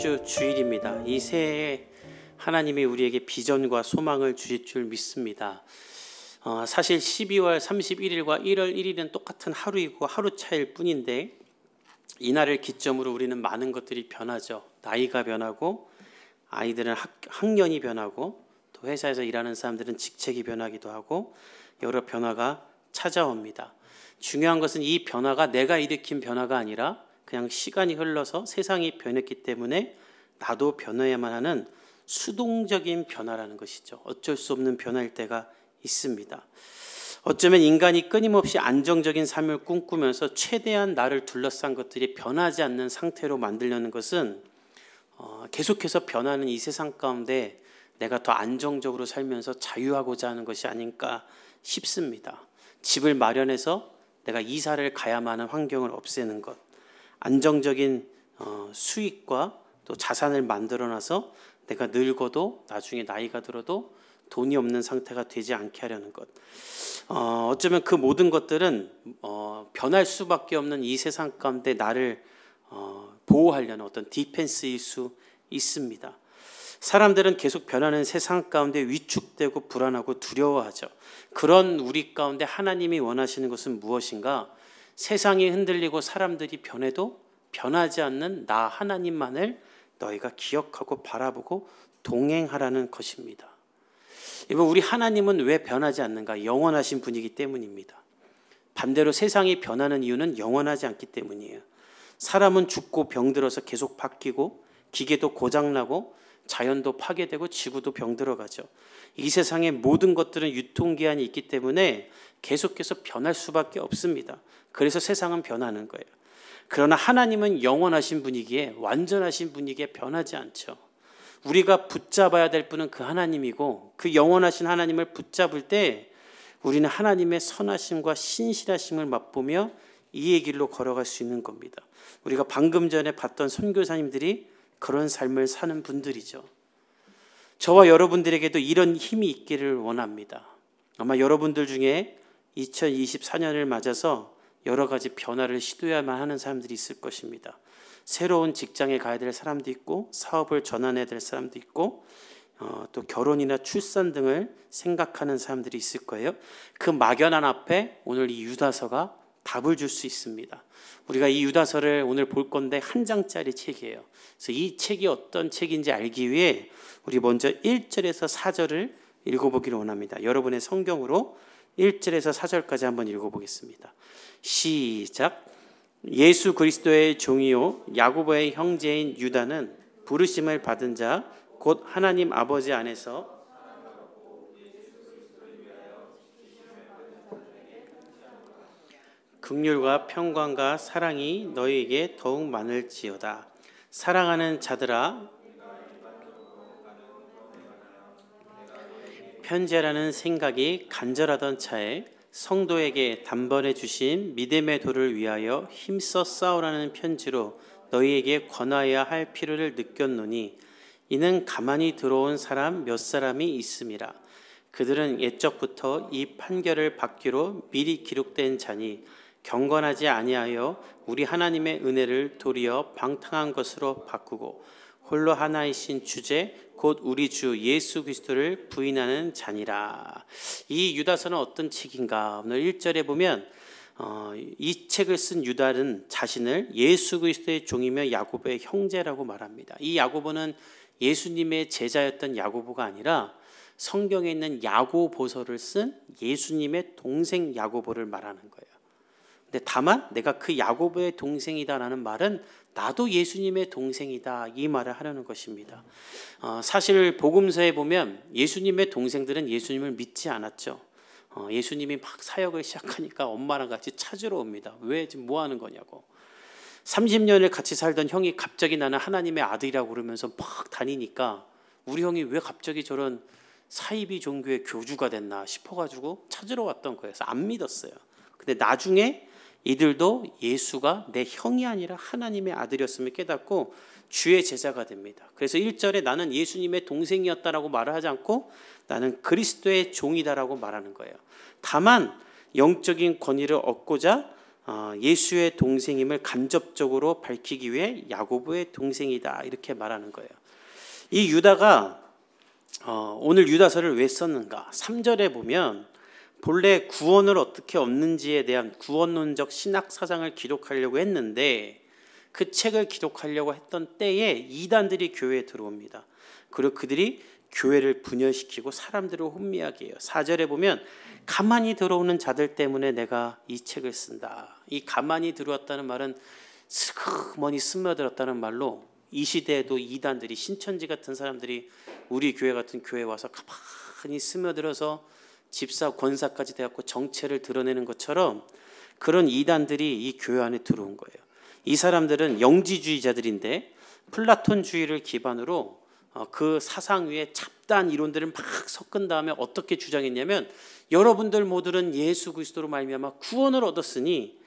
주 주일입니다. 이 새해에 하나님이 우리에게 비전과 소망을 주실 줄 믿습니다. 사실 12월 31일과 1월 1일은 똑같은 하루이고 하루 차이일 뿐인데 이날을 기점으로 우리는 많은 것들이 변하죠. 나이가 변하고 아이들은 학년이 변하고 또 회사에서 일하는 사람들은 직책이 변하기도 하고 여러 변화가 찾아옵니다. 중요한 것은 이 변화가 내가 일으킨 변화가 아니라 그냥 시간이 흘러서 세상이 변했기 때문에 나도 변해야만 하는 수동적인 변화라는 것이죠. 어쩔 수 없는 변화일 때가 있습니다. 어쩌면 인간이 끊임없이 안정적인 삶을 꿈꾸면서 최대한 나를 둘러싼 것들이 변하지 않는 상태로 만들려는 것은 계속해서 변하는 이 세상 가운데 내가 더 안정적으로 살면서 자유하고자 하는 것이 아닐까 싶습니다. 집을 마련해서 내가 이사를 가야만 하는 환경을 없애는 것, 안정적인 수익과 또 자산을 만들어놔서 내가 늙어도 나중에 나이가 들어도 돈이 없는 상태가 되지 않게 하려는 것. 어쩌면 그 모든 것들은 변할 수밖에 없는 이 세상 가운데 나를 보호하려는 어떤 디펜스일 수 있습니다. 사람들은 계속 변하는 세상 가운데 위축되고 불안하고 두려워하죠. 그런 우리 가운데 하나님이 원하시는 것은 무엇인가? 세상이 흔들리고 사람들이 변해도 변하지 않는 나 하나님만을 너희가 기억하고 바라보고 동행하라는 것입니다. 여러분, 우리 하나님은 왜 변하지 않는가? 영원하신 분이기 때문입니다. 반대로 세상이 변하는 이유는 영원하지 않기 때문이에요. 사람은 죽고 병들어서 계속 바뀌고 기계도 고장나고 자연도 파괴되고 지구도 병들어가죠. 이 세상의 모든 것들은 유통기한이 있기 때문에 계속해서 변할 수밖에 없습니다. 그래서 세상은 변하는 거예요. 그러나 하나님은 영원하신 분이기에 완전하신 분이기에 변하지 않죠. 우리가 붙잡아야 될 분은 그 하나님이고 그 영원하신 하나님을 붙잡을 때 우리는 하나님의 선하심과 신실하심을 맛보며 이의 길로 걸어갈 수 있는 겁니다. 우리가 방금 전에 봤던 선교사님들이 그런 삶을 사는 분들이죠. 저와 여러분들에게도 이런 힘이 있기를 원합니다. 아마 여러분들 중에 2024년을 맞아서 여러 가지 변화를 시도해야만 하는 사람들이 있을 것입니다. 새로운 직장에 가야 될 사람도 있고 사업을 전환해야 될 사람도 있고 또 결혼이나 출산 등을 생각하는 사람들이 있을 거예요. 그 막연한 앞에 오늘 이 유다서가 답을 줄 수 있습니다. 우리가 이 유다서를 오늘 볼 건데 한 장짜리 책이에요. 그래서 이 책이 어떤 책인지 알기 위해 우리 먼저 1절에서 4절을 읽어보기를 원합니다. 여러분의 성경으로 1절에서 4절까지 한번 읽어보겠습니다. 시작. 예수 그리스도의 종이요 야고보의 형제인 유다는 부르심을 받은 자 곧 하나님 아버지 안에서 긍휼과 평강과 사랑이 너희에게 더욱 많을지어다. 사랑하는 자들아, 편지하라는 생각이 간절하던 차에 성도에게 단번에 주신 믿음의 도를 위하여 힘써 싸우라는 편지로 너희에게 권하여야 할 필요를 느꼈노니 이는 가만히 들어온 사람 몇 사람이 있음이라. 그들은 옛적부터 이 판결을 받기로 미리 기록된 자니 경건하지 아니하여 우리 하나님의 은혜를 도리어 방탕한 것으로 바꾸고 홀로 하나이신 주제 곧 우리 주 예수 그리스도를 부인하는 자니라. 이 유다서는 어떤 책인가? 오늘 1절에 보면 이 책을 쓴 유다는 자신을 예수 그리스도의 종이며 야고보의 형제라고 말합니다. 이 야고보는 예수님의 제자였던 야고보가 아니라 성경에 있는 야고보서를 쓴 예수님의 동생 야고보를 말하는 거예요. 근데 다만 내가 그 야고보의 동생이다라는 말은 나도 예수님의 동생이다 이 말을 하려는 것입니다. 사실 복음서에 보면 예수님의 동생들은 예수님을 믿지 않았죠. 예수님이 막 사역을 시작하니까 엄마랑 같이 찾으러 옵니다. 왜 지금 뭐 하는 거냐고. 30년을 같이 살던 형이 갑자기 나는 하나님의 아들이라고 그러면서 막 다니니까 우리 형이 왜 갑자기 저런 사이비 종교의 교주가 됐나 싶어가지고 찾으러 왔던 거예요. 그래서 안 믿었어요. 근데 나중에 이들도 예수가 내 형이 아니라 하나님의 아들이었음을 깨닫고 주의 제자가 됩니다. 그래서 1절에 나는 예수님의 동생이었다라고 말을 하지 않고 나는 그리스도의 종이다라고 말하는 거예요. 다만 영적인 권위를 얻고자 예수의 동생임을 간접적으로 밝히기 위해 야고보의 동생이다 이렇게 말하는 거예요. 이 유다가 오늘 유다서를 왜 썼는가? 3절에 보면 본래 구원을 어떻게 얻는지에 대한 구원론적 신학 사상을 기록하려고 했는데 그 책을 기록하려고 했던 때에 이단들이 교회에 들어옵니다. 그리고 그들이 교회를 분열시키고 사람들을 혼미하게 해요. 4절에 보면 가만히 들어오는 자들 때문에 내가 이 책을 쓴다. 이 가만히 들어왔다는 말은 슬그머니 스며들었다는 말로 이 시대에도 이단들이 신천지 같은 사람들이 우리 교회 같은 교회에 와서 가만히 스며들어서 집사 권사까지 돼갖고 정체를 드러내는 것처럼 그런 이단들이 이 교회 안에 들어온 거예요. 이 사람들은 영지주의자들인데 플라톤주의를 기반으로 그 사상 위에 잡다한 이론들을 막 섞은 다음에 어떻게 주장했냐면 여러분들 모두는 예수 그리스도로 말미암아 구원을 얻었으니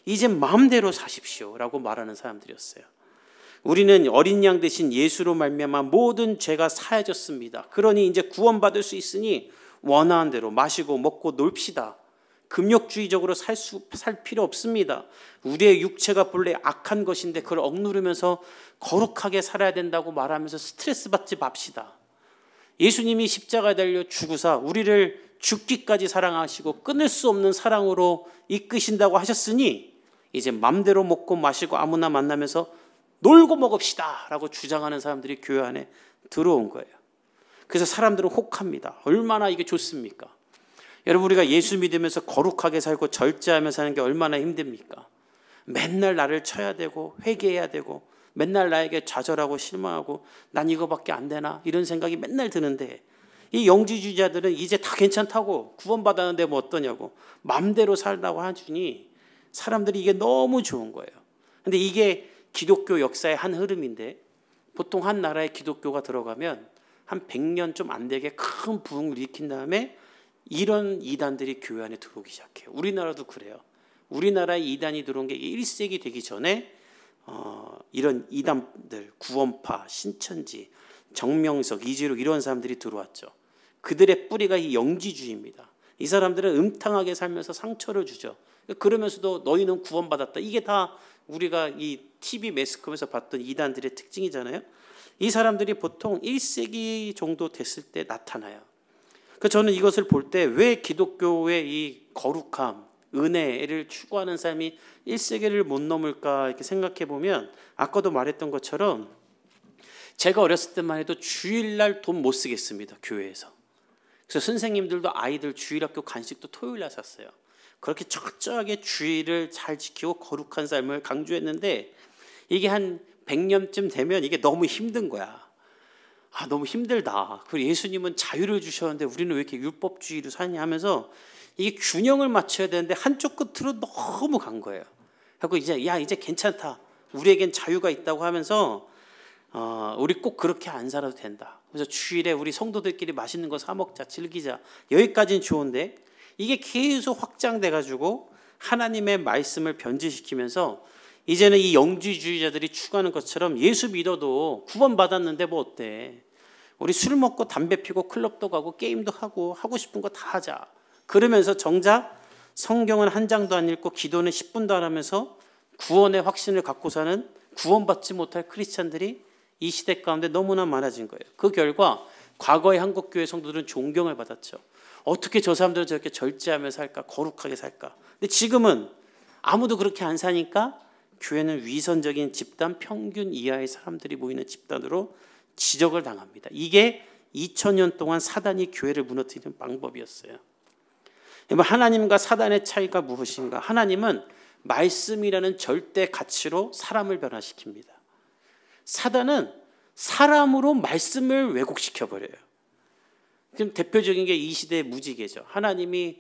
이제 마음대로 사십시오라고 말하는 사람들이었어요. 우리는 어린 양 대신 예수로 말미암아 모든 죄가 사해졌습니다. 그러니 이제 구원받을 수 있으니 원하는 대로 마시고 먹고 놀읍시다. 금욕주의적으로 살 필요 없습니다. 우리의 육체가 본래 악한 것인데 그걸 억누르면서 거룩하게 살아야 된다고 말하면서 스트레스 받지 맙시다. 예수님이 십자가에 달려 죽으사 우리를 죽기까지 사랑하시고 끊을 수 없는 사랑으로 이끄신다고 하셨으니 이제 맘대로 먹고 마시고 아무나 만나면서 놀고 먹읍시다 라고 주장하는 사람들이 교회 안에 들어온 거예요. 그래서 사람들은 혹합니다. 얼마나 이게 좋습니까? 여러분 우리가 예수 믿으면서 거룩하게 살고 절제하며 사는 게 얼마나 힘듭니까? 맨날 나를 쳐야 되고 회개해야 되고 맨날 나에게 좌절하고 실망하고 난 이거밖에 안 되나 이런 생각이 맨날 드는데 이 영지주의자들은 이제 다 괜찮다고 구원받았는데 뭐 어떠냐고 맘대로 살다고 하주니 사람들이 이게 너무 좋은 거예요. 근데 이게 기독교 역사의 한 흐름인데 보통 한 나라에 기독교가 들어가면 한 100년 좀 안 되게 큰 부흥을 일으킨 다음에 이런 이단들이 교회 안에 들어오기 시작해요. 우리나라도 그래요. 우리나라에 이단이 들어온 게 1세기 되기 전에 이런 이단들, 구원파, 신천지, 정명석, 이지록 이런 사람들이 들어왔죠. 그들의 뿌리가 이 영지주의입니다. 이 사람들은 음탕하게 살면서 상처를 주죠. 그러면서도 너희는 구원받았다. 이게 다 우리가 이 TV 매스컴에서 봤던 이단들의 특징이잖아요. 이 사람들이 보통 1세기 정도 됐을 때 나타나요. 그래서 저는 이것을 볼 때 왜 기독교의 이 거룩함, 은혜를 추구하는 삶이 1세기를 못 넘을까 이렇게 생각해 보면 아까도 말했던 것처럼 제가 어렸을 때만 해도 주일날 돈 못 쓰겠습니다. 교회에서. 그래서 선생님들도 아이들 주일학교 간식도 토요일날 샀어요. 그렇게 철저하게 주일을 잘 지키고 거룩한 삶을 강조했는데 이게 한 100년쯤 되면 이게 너무 힘든 거야. 너무 힘들다. 그리고 예수님은 자유를 주셨는데 우리는 왜 이렇게 율법주의로 사냐 하면서 이게 균형을 맞춰야 되는데 한쪽 끝으로 너무 간 거예요. 그리고 이제 괜찮다. 우리에겐 자유가 있다고 하면서 우리 꼭 그렇게 안 살아도 된다. 그래서 주일에 우리 성도들끼리 맛있는 거 사 먹자, 즐기자. 여기까지는 좋은데 이게 계속 확장돼 가지고 하나님의 말씀을 변질시키면서 이제는 이 영지주의자들이 추구하는 것처럼 예수 믿어도 구원받았는데 뭐 어때? 우리 술 먹고 담배 피고 클럽도 가고 게임도 하고 싶은 거 다 하자. 그러면서 정작 성경은 한 장도 안 읽고 기도는 10분도 안 하면서 구원의 확신을 갖고 사는 구원받지 못할 크리스찬들이 이 시대 가운데 너무나 많아진 거예요. 그 결과 과거의 한국교회 성도들은 존경을 받았죠. 어떻게 저 사람들은 저렇게 절제하며 살까? 거룩하게 살까? 근데 지금은 아무도 그렇게 안 사니까 교회는 위선적인 집단, 평균 이하의 사람들이 모이는 집단으로 지적을 당합니다. 이게 2000년 동안 사단이 교회를 무너뜨리는 방법이었어요. 하나님과 사단의 차이가 무엇인가? 하나님은 말씀이라는 절대 가치로 사람을 변화시킵니다. 사단은 사람으로 말씀을 왜곡시켜버려요. 지금 대표적인 게 이 시대의 무지개죠. 하나님이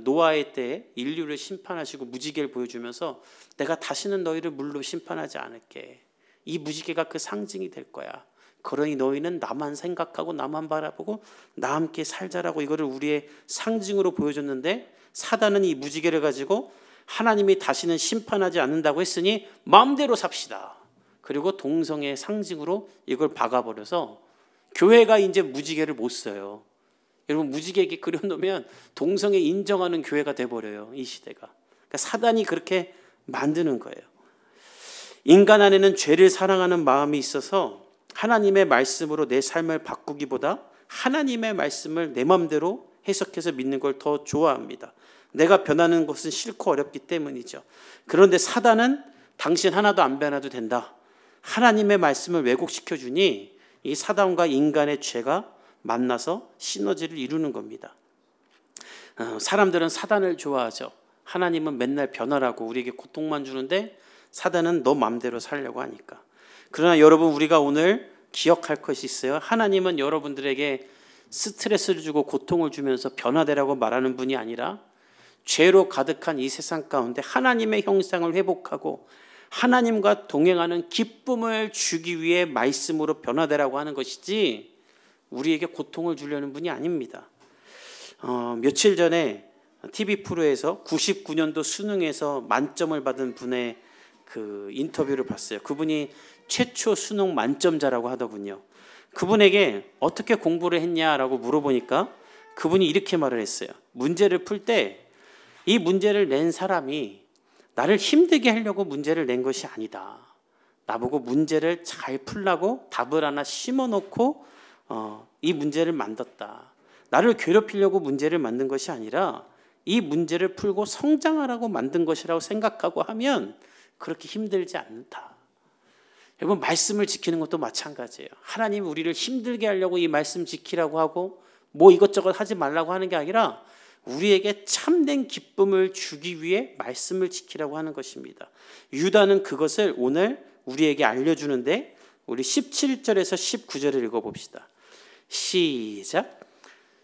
노아의 때에 인류를 심판하시고 무지개를 보여주면서 내가 다시는 너희를 물로 심판하지 않을게. 이 무지개가 그 상징이 될 거야. 그러니 너희는 나만 생각하고 나만 바라보고 나 함께 살자라고 이거를 우리의 상징으로 보여줬는데 사단은 이 무지개를 가지고 하나님이 다시는 심판하지 않는다고 했으니 마음대로 삽시다. 그리고 동성애의 상징으로 이걸 박아버려서 교회가 이제 무지개를 못 써요. 여러분 무지개 그려놓으면 동성애 인정하는 교회가 돼버려요. 이 시대가. 그러니까 사단이 그렇게 만드는 거예요. 인간 안에는 죄를 사랑하는 마음이 있어서 하나님의 말씀으로 내 삶을 바꾸기보다 하나님의 말씀을 내 마음대로 해석해서 믿는 걸 더 좋아합니다. 내가 변하는 것은 싫고 어렵기 때문이죠. 그런데 사단은 당신 하나도 안 변해도 된다. 하나님의 말씀을 왜곡시켜 주니 이 사단과 인간의 죄가 만나서 시너지를 이루는 겁니다. 사람들은 사단을 좋아하죠. 하나님은 맨날 변하라고 우리에게 고통만 주는데 사단은 너 마음대로 살려고 하니까. 그러나 여러분, 우리가 오늘 기억할 것이 있어요. 하나님은 여러분들에게 스트레스를 주고 고통을 주면서 변화되라고 말하는 분이 아니라 죄로 가득한 이 세상 가운데 하나님의 형상을 회복하고 하나님과 동행하는 기쁨을 주기 위해 말씀으로 변화되라고 하는 것이지 우리에게 고통을 주려는 분이 아닙니다. 며칠 전에 TV 프로에서 99년도 수능에서 만점을 받은 분의 그 인터뷰를 봤어요. 그분이 최초 수능 만점자라고 하더군요. 그분에게 어떻게 공부를 했냐라고 물어보니까 그분이 이렇게 말을 했어요. 문제를 풀 때 이 문제를 낸 사람이 나를 힘들게 하려고 문제를 낸 것이 아니다. 나보고 문제를 잘 풀라고 답을 하나 심어놓고 이 문제를 만들었다. 나를 괴롭히려고 문제를 만든 것이 아니라 이 문제를 풀고 성장하라고 만든 것이라고 생각하고 하면 그렇게 힘들지 않다. 여러분, 말씀을 지키는 것도 마찬가지예요. 하나님 우리를 힘들게 하려고 이 말씀 지키라고 하고 뭐 이것저것 하지 말라고 하는 게 아니라 우리에게 참된 기쁨을 주기 위해 말씀을 지키라고 하는 것입니다. 유다는 그것을 오늘 우리에게 알려주는데 우리 17절에서 19절을 읽어봅시다. 시작.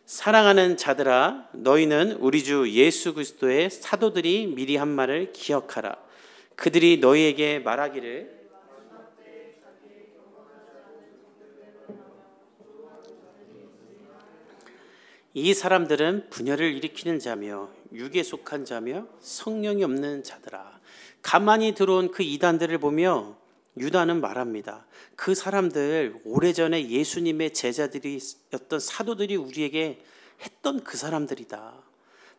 사랑하는 자들아, 너희는 우리 주 예수 그리스도의 사도들이 미리 한 말을 기억하라. 그들이 너희에게 말하기를 이 사람들은 분열을 일으키는 자며 육에 속한 자며 성령이 없는 자들아. 가만히 들어온 그 이단들을 보며 유다는 말합니다. 그 사람들, 오래전에 예수님의 제자들이었던 사도들이 우리에게 했던 그 사람들이다.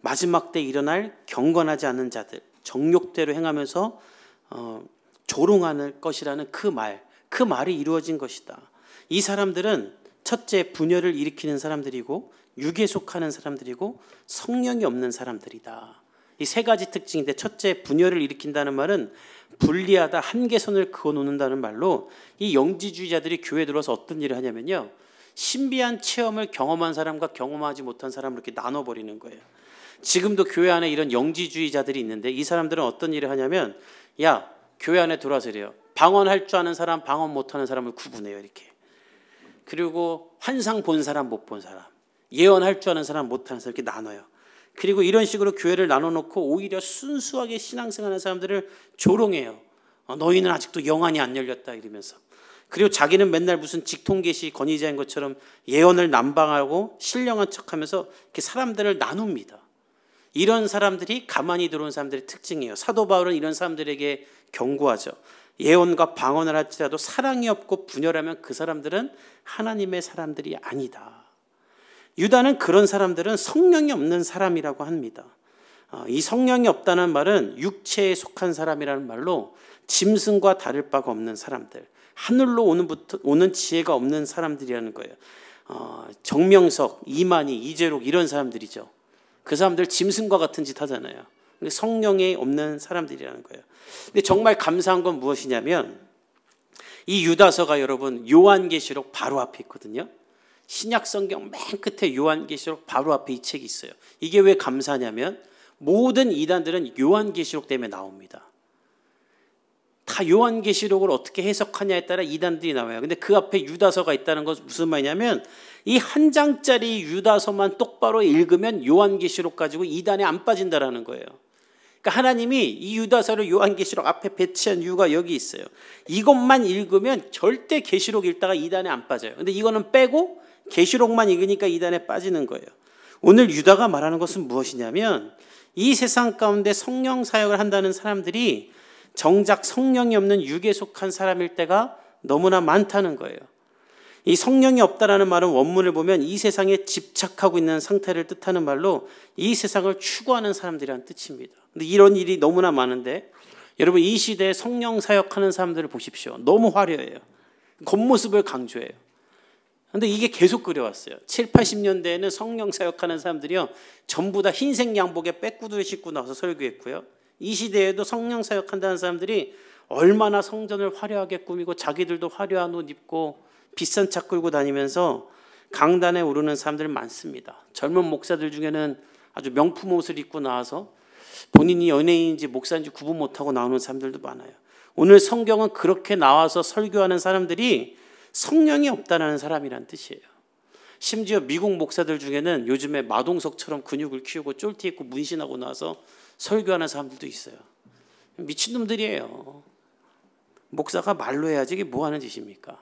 마지막 때 일어날 경건하지 않은 자들, 정욕대로 행하면서 조롱하는 것이라는 그 말이 이루어진 것이다. 이 사람들은 첫째, 분열을 일으키는 사람들이고 육에 속하는 사람들이고 성령이 없는 사람들이다. 이 세 가지 특징인데, 첫째, 분열을 일으킨다는 말은 분리하다, 한계선을 그어놓는다는 말로 이 영지주의자들이 교회에 들어와서 어떤 일을 하냐면요, 신비한 체험을 경험한 사람과 경험하지 못한 사람을 이렇게 나눠버리는 거예요. 지금도 교회 안에 이런 영지주의자들이 있는데 이 사람들은 어떤 일을 하냐면, 야, 교회 안에 들어와서 이래요. 방언할 줄 아는 사람, 방언 못하는 사람을 구분해요. 이렇게. 그리고 환상 본 사람, 못 본 사람, 예언할 줄 아는 사람, 못하는 사람, 이렇게 나눠요. 그리고 이런 식으로 교회를 나눠놓고 오히려 순수하게 신앙생활하는 사람들을 조롱해요. 너희는 아직도 영안이 안 열렸다 이러면서. 그리고 자기는 맨날 무슨 직통계시 권위자인 것처럼 예언을 남방하고 신령한 척하면서 이렇게 사람들을 나눕니다. 이런 사람들이 가만히 들어온 사람들의 특징이에요. 사도 바울은 이런 사람들에게 경고하죠. 예언과 방언을 할지라도 사랑이 없고 분열하면 그 사람들은 하나님의 사람들이 아니다. 유다는 그런 사람들은 성령이 없는 사람이라고 합니다. 이 성령이 없다는 말은 육체에 속한 사람이라는 말로 짐승과 다를 바가 없는 사람들, 하늘로 오는 지혜가 없는 사람들이라는 거예요. 정명석, 이만희, 이재록 이런 사람들이죠. 그 사람들 짐승과 같은 짓 하잖아요. 성령이 없는 사람들이라는 거예요. 근데 정말 감사한 건 무엇이냐면 이 유다서가 여러분 요한계시록 바로 앞에 있거든요. 신약성경 맨 끝에 요한계시록 바로 앞에 이 책이 있어요. 이게 왜 감사하냐면 모든 이단들은 요한계시록 때문에 나옵니다. 다 요한계시록을 어떻게 해석하냐에 따라 이단들이 나와요. 근데 그 앞에 유다서가 있다는 것은 무슨 말이냐면 이 한 장짜리 유다서만 똑바로 읽으면 요한계시록 가지고 이단에 안 빠진다라는 거예요. 그러니까 하나님이 이 유다서를 요한계시록 앞에 배치한 이유가 여기 있어요. 이것만 읽으면 절대 계시록 읽다가 이단에 안 빠져요. 근데 이거는 빼고 계시록만 읽으니까 이단에 빠지는 거예요. 오늘 유다가 말하는 것은 무엇이냐면 이 세상 가운데 성령 사역을 한다는 사람들이 정작 성령이 없는 육에 속한 사람일 때가 너무나 많다는 거예요. 이 성령이 없다라는 말은 원문을 보면 이 세상에 집착하고 있는 상태를 뜻하는 말로 이 세상을 추구하는 사람들이란 뜻입니다. 근데 이런 일이 너무나 많은데 여러분 이 시대에 성령 사역하는 사람들을 보십시오. 너무 화려해요. 겉모습을 강조해요. 근데 이게 계속 그려왔어요. 7, 80년대에는 성령 사역하는 사람들이요 전부 다 흰색 양복에 빼꾸드를 신고 나와서 설교했고요. 이 시대에도 성령 사역한다는 사람들이 얼마나 성전을 화려하게 꾸미고 자기들도 화려한 옷 입고 비싼 차 끌고 다니면서 강단에 오르는 사람들 많습니다. 젊은 목사들 중에는 아주 명품 옷을 입고 나와서 본인이 연예인인지 목사인지 구분 못하고 나오는 사람들도 많아요. 오늘 성경은 그렇게 나와서 설교하는 사람들이 성령이 없다는 사람이란 뜻이에요. 심지어 미국 목사들 중에는 요즘에 마동석처럼 근육을 키우고 쫄티 입고 문신하고 나와서 설교하는 사람들도 있어요. 미친놈들이에요. 목사가 말로 해야지 이게 뭐 하는 짓입니까?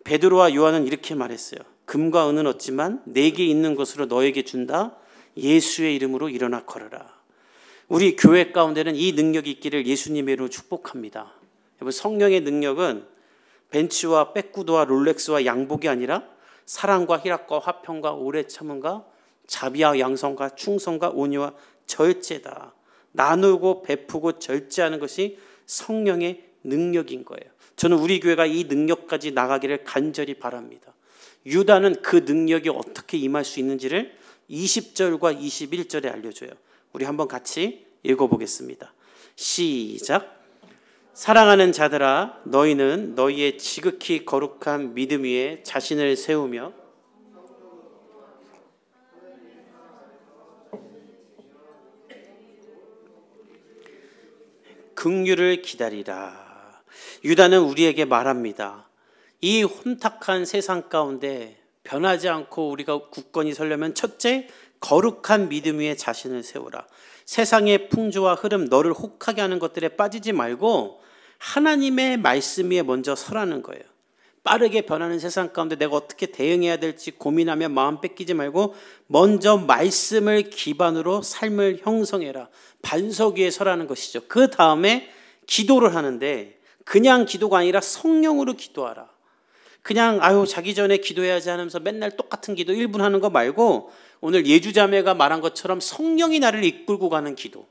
베드로와 요한은 이렇게 말했어요. 금과 은은 얻지만 내게 있는 것으로 너에게 준다. 예수의 이름으로 일어나 걸어라. 우리 교회 가운데는 이 능력이 있기를 예수님의 이름으로 축복합니다. 여러분 성령의 능력은 벤츠와 백구드와 롤렉스와 양복이 아니라 사랑과 희락과 화평과 오래 참음과 자비와 양성과 충성과 온유와 절제다. 나누고 베푸고 절제하는 것이 성령의 능력인 거예요. 저는 우리 교회가 이 능력까지 나가기를 간절히 바랍니다. 유다는 그 능력이 어떻게 임할 수 있는지를 20절과 21절에 알려줘요. 우리 한번 같이 읽어보겠습니다. 시작. 사랑하는 자들아 너희는 너희의 지극히 거룩한 믿음 위에 자신을 세우며 긍휼을 기다리라. 유다는 우리에게 말합니다. 이 혼탁한 세상 가운데 변하지 않고 우리가 굳건히 서려면 첫째, 거룩한 믿음 위에 자신을 세우라. 세상의 풍조와 흐름, 너를 혹하게 하는 것들에 빠지지 말고 하나님의 말씀 위에 먼저 서라는 거예요. 빠르게 변하는 세상 가운데 내가 어떻게 대응해야 될지 고민하며 마음 뺏기지 말고 먼저 말씀을 기반으로 삶을 형성해라. 반석 위에 서라는 것이죠. 그 다음에 기도를 하는데 그냥 기도가 아니라 성령으로 기도하라. 그냥 자기 전에 기도해야지 하면서 맨날 똑같은 기도 1분 하는 거 말고 오늘 예주자매가 말한 것처럼 성령이 나를 이끌고 가는 기도,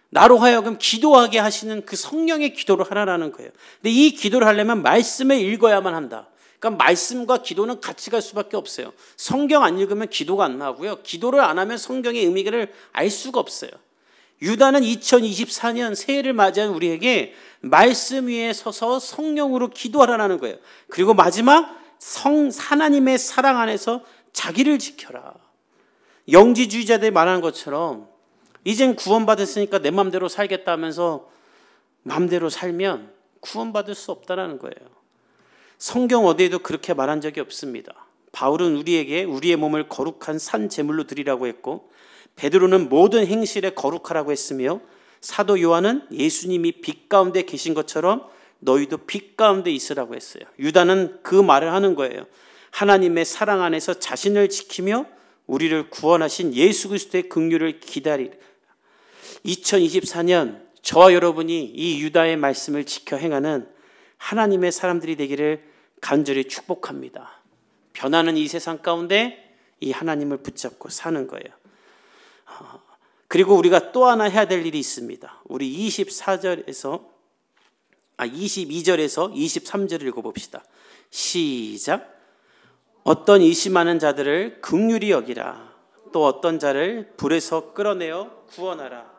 나로 하여금 기도하게 하시는 그 성령의 기도를 하라는 거예요. 근데 이 기도를 하려면 말씀을 읽어야만 한다. 그러니까 말씀과 기도는 같이 갈 수밖에 없어요. 성경 안 읽으면 기도가 안 나오고요. 기도를 안 하면 성경의 의미를 알 수가 없어요. 유다는 2024년 새해를 맞이한 우리에게 말씀 위에 서서 성령으로 기도하라는 거예요. 그리고 마지막 하나님의 사랑 안에서 자기를 지켜라. 영지주의자들이 말하는 것처럼 이젠 구원받았으니까 내 맘대로 살겠다 하면서 맘대로 살면 구원받을 수 없다는 거예요. 성경 어디에도 그렇게 말한 적이 없습니다. 바울은 우리에게 우리의 몸을 거룩한 산 제물로 드리라고 했고 베드로는 모든 행실에 거룩하라고 했으며 사도 요한은 예수님이 빛 가운데 계신 것처럼 너희도 빛 가운데 있으라고 했어요. 유다는 그 말을 하는 거예요. 하나님의 사랑 안에서 자신을 지키며 우리를 구원하신 예수 그리스도의 긍휼을 기다리라. 2024년 저와 여러분이 이 유다의 말씀을 지켜 행하는 하나님의 사람들이 되기를 간절히 축복합니다. 변하는 이 세상 가운데 이 하나님을 붙잡고 사는 거예요. 그리고 우리가 또 하나 해야 될 일이 있습니다. 우리 22절에서 23절을 읽어봅시다. 시작. 어떤 의심하는 자들을 긍휼히 여기라. 또 어떤 자를 불에서 끌어내어 구원하라.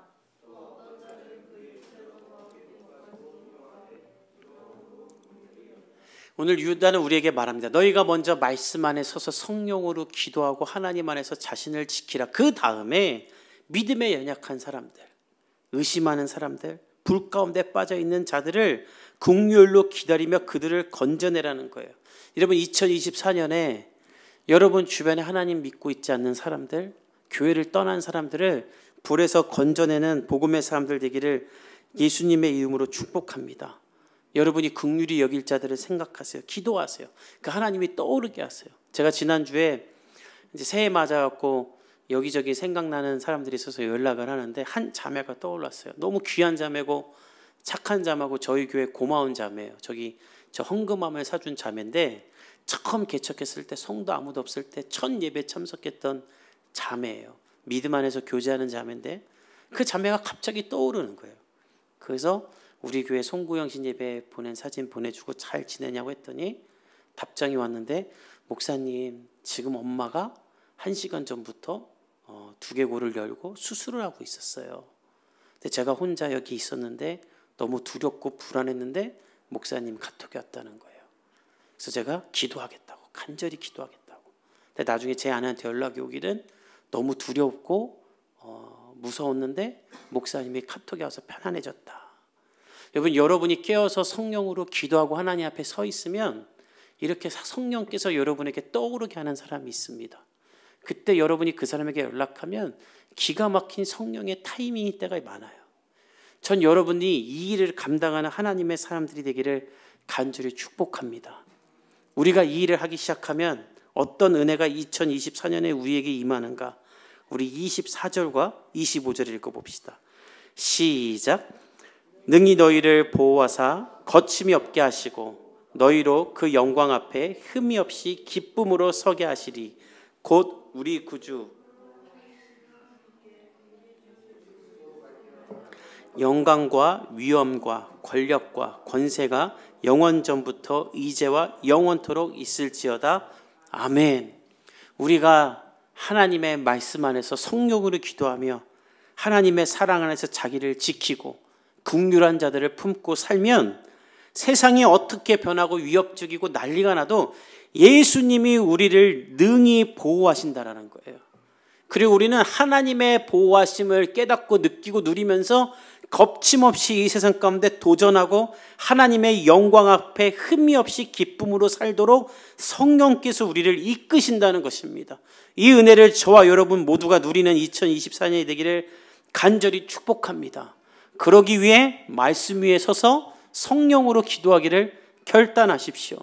오늘 유다는 우리에게 말합니다. 너희가 먼저 말씀 안에 서서 성령으로 기도하고 하나님 안에서 자신을 지키라. 그 다음에 믿음에 연약한 사람들, 의심하는 사람들, 불 가운데 빠져있는 자들을 긍휼로 기다리며 그들을 건져내라는 거예요. 여러분 2024년에 여러분 주변에 하나님 믿고 있지 않는 사람들, 교회를 떠난 사람들을 불에서 건져내는 복음의 사람들 되기를 예수님의 이름으로 축복합니다. 여러분이 긍휼히 여길 자들을 생각하세요. 기도하세요. 그 하나님이 떠오르게 하세요. 제가 지난주에 이제 새해 맞아갖고 여기저기 생각나는 사람들이 있어서 연락을 하는데 한 자매가 떠올랐어요. 너무 귀한 자매고 착한 자매고 저희 교회 고마운 자매예요. 저 헌금함을 사준 자매인데 처음 개척했을 때 성도 아무도 없을 때 첫 예배 참석했던 자매예요. 믿음 안에서 교제하는 자매인데 그 자매가 갑자기 떠오르는 거예요. 그래서 우리 교회 송구영신 예배 보낸 사진 보내주고 잘 지내냐고 했더니 답장이 왔는데, 목사님 지금 엄마가 1시간 전부터 두개골을 열고 수술을 하고 있었어요. 근데 제가 혼자 여기 있었는데 너무 두렵고 불안했는데 목사님 카톡이 왔다는 거예요. 그래서 제가 기도하겠다고, 간절히 기도하겠다고. 근데 나중에 제 아내한테 연락이 오기는 너무 두렵고 무서웠는데 목사님이 카톡이 와서 편안해졌다. 여러분이 깨어서 성령으로 기도하고 하나님 앞에 서 있으면 이렇게 성령께서 여러분에게 떠오르게 하는 사람이 있습니다. 그때 여러분이 그 사람에게 연락하면 기가 막힌 성령의 타이밍이 때가 많아요. 전 여러분이 이 일을 감당하는 하나님의 사람들이 되기를 간절히 축복합니다. 우리가 이 일을 하기 시작하면 어떤 은혜가 2024년에 우리에게 임하는가? 우리 24절과 25절 읽어봅시다. 시작. 능히 너희를 보호하사 거침이 없게 하시고 너희로 그 영광 앞에 흠이 없이 기쁨으로 서게 하시리. 곧 우리 구주 영광과 위엄과 권력과 권세가 영원 전부터 이제와 영원토록 있을지어다. 아멘. 우리가 하나님의 말씀 안에서 성령으로 기도하며 하나님의 사랑 안에서 자기를 지키고 긍휼한 자들을 품고 살면 세상이 어떻게 변하고 위협적이고 난리가 나도 예수님이 우리를 능히 보호하신다라는 거예요. 그리고 우리는 하나님의 보호하심을 깨닫고 느끼고 누리면서 겁침없이 이 세상 가운데 도전하고 하나님의 영광 앞에 흠이 없이 기쁨으로 살도록 성령께서 우리를 이끄신다는 것입니다. 이 은혜를 저와 여러분 모두가 누리는 2024년이 되기를 간절히 축복합니다. 그러기 위해 말씀 위에 서서 성령으로 기도하기를 결단하십시오.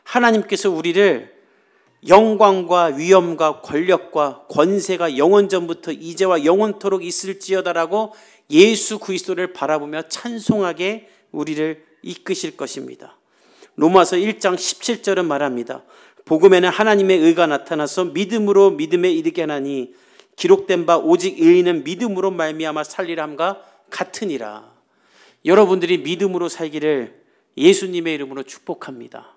하나님께서 우리를 영광과 위엄과 권력과 권세가 영원 전부터 이제와 영원토록 있을지어다라고 예수 그리스도를 바라보며 찬송하게 우리를 이끄실 것입니다. 로마서 1장 17절은 말합니다. 복음에는 하나님의 의가 나타나서 믿음으로 믿음에 이르게 하나니 기록된 바 오직 의인은 믿음으로 말미암아 살리라 함과 같으니라. 여러분들이 믿음으로 살기를 예수님의 이름으로 축복합니다.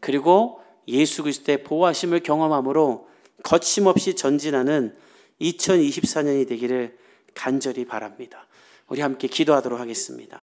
그리고 예수 그리스도의 보호하심을 경험함으로 거침없이 전진하는 2024년이 되기를 간절히 바랍니다. 우리 함께 기도하도록 하겠습니다.